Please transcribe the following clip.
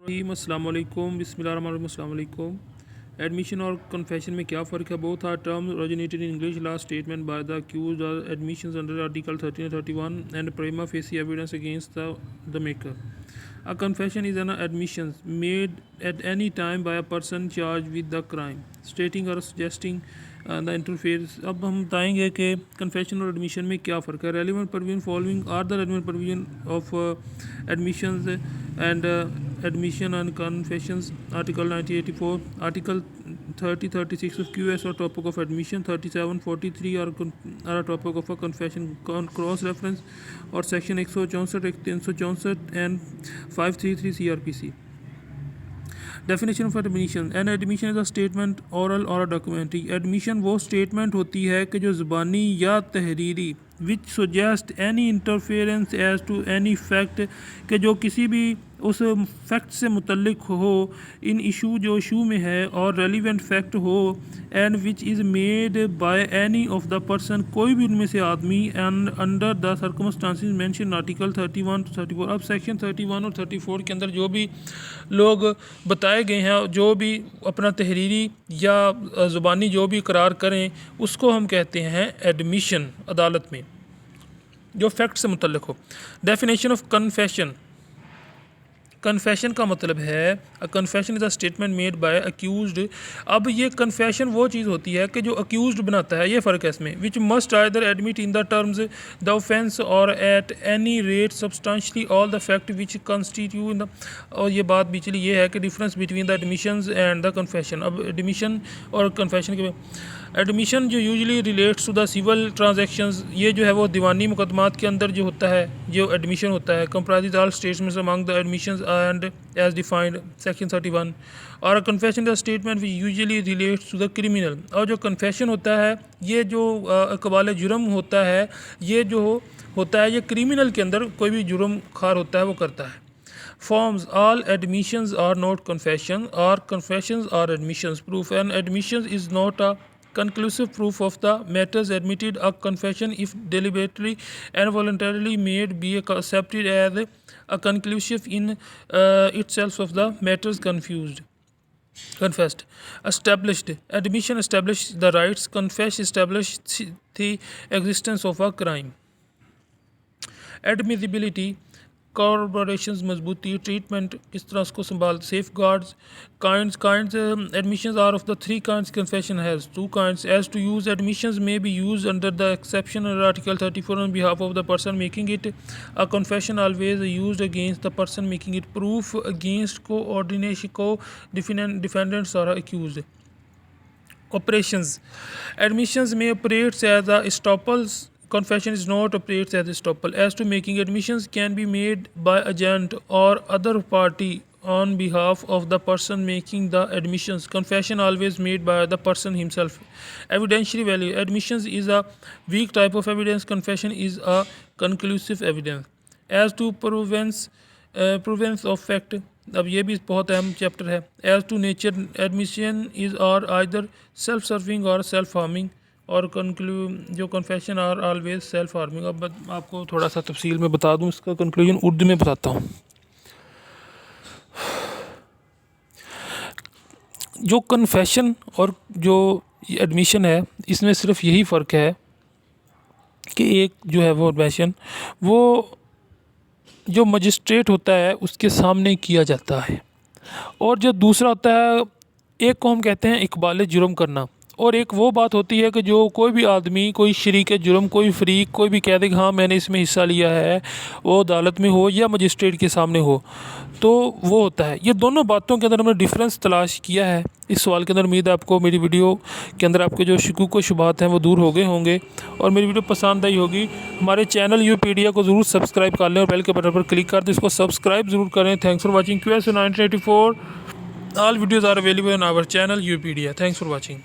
अस्सलाम वालेकुम बिस्मिल्लाहिर्रहमानिर्रहीम अस्सलाम वालेकुम। एडमिशन और कन्फेशन में क्या फ़र्क है? Both are terms originated in English law statement by the accused or admissions under Article 13 and 31 and prima facie evidence against the maker. A confession is an admission made at any time by a person charged with the crime, stating or suggesting the interference. अब हम बताएंगे कि confession और admission में क्या फ़र्क है। Relevant provision following are the relevant provision of admissions and admission and confessions. Article 1984, Article 30, 36 of QS are topic of admission. 37, 43 are a topic of a confession cross reference or section 164, 364 and 533 CRPC. Definition of admission. An admission is a statement oral or a documentary. Admission वो statement होती है कि जो ज़ुबानी या तहरीरी which suggest any interference as to any fact कि जो किसी भी उस फैक्ट से मुतल्लिक हो इन इशू जो इशू में है और रेलिवेंट फैक्ट हो and which is made by any of the person कोई भी उनमें से आदमी and under the circumstances mention article 31 to 34। अब सेक्शन 31 और 34 के अंदर जो भी लोग बताए गए हैं जो भी अपना तहरीरी या ज़ुबानी जो भी करार करें उसको हम कहते हैं एडमिशन अदालत में जो फैक्ट से मुतल्लिक हो। Definition of confession. कन्फेशन का मतलब है अ confession is a statement made by accused. अब ये कन्फेशन वो चीज़ होती है कि जो अक्यूज्ड बनाता है, ये फ़र्क है इसमें। Which must either admit in the terms the offence or at any rate substantially all the fact which constitute in the. और ये बात बिचली ये है कि difference between the admissions and the confession. अब एडमिशन और कन्फेशन के एडमिशन जो usually relates to the civil transactions, ये जो है वो दीवानी मुकदमात के अंदर जो होता है जो एडमिशन होता है। Comprise all statements among the admissions and as defined section 31 और confession the statement which usually relates to the criminal. और जो कन्फेशन होता है ये जो इकबाल जुर्म होता है ये जो होता है ये क्रिमिनल के अंदर कोई भी जुर्म खार होता है वो करता है। Forms. All admissions are not confession or confessions are admissions proof. An admission is not a conclusive proof of the matters admitted. A confession, if deliberately and voluntarily made, be accepted as a conclusive in itself of the matters confessed. Established. Admission establishes the rights. Confess establishes the existence of a crime. Admissibility. Corporations मजबूती treatment किस तरह उसको संभाल safeguards kinds admissions are of the three kinds confession has two kinds as to use admissions में be used under the exception under article 34 on behalf of the person making it a confession always used against the person making it proof against coordination co-defendants or accused. Operations admissions में operates as a estoppels. Confession is not operates as estoppel. As to making admissions can be made by agent or other party on behalf of the person making the admissions. Confession always made by the person himself. Evidentiary value. Admissions is a weak type of evidence. Confession is a conclusive evidence. As to provenance of fact. अब ये भी बहुत अहम chapter है। As to nature, admission is or either self-serving or self-harming. और जो confession are always self harming. अब आपको थोड़ा सा तफसील में बता दूं, इसका कंक्लूजन उर्दू में बताता हूँ। जो कन्फेशन और जो एडमिशन है इसमें सिर्फ यही फ़र्क है कि एक जो है वो एडमिशन वो जो मजिस्ट्रेट होता है उसके सामने किया जाता है और जो दूसरा होता है एक को हम कहते हैं इकबाल जुर्म करना और एक वो बात होती है कि जो कोई भी आदमी कोई शरीक जुर्म कोई फरीक कोई भी कह दे कि हाँ मैंने इसमें हिस्सा लिया है, वो अदालत में हो या मजिस्ट्रेट के सामने हो, तो वो होता है। ये दोनों बातों के अंदर हमने डिफरेंस तलाश किया है इस सवाल के अंदर। उम्मीद है आपको मेरी वीडियो के अंदर आपके जो शकूक व शुबहात हैं वो दूर हो गए होंगे और मेरी वीडियो पसंद आई होगी। हमारे चैनल यूपीडिया को ज़रूर सब्सक्राइब कर लें और बेल के बटन पर क्लिक कर दें, इसको सब्सक्राइब ज़रूर करें। Thanks for watching QS 1984। All videos are available on our channel UPedia. Thanks for watching.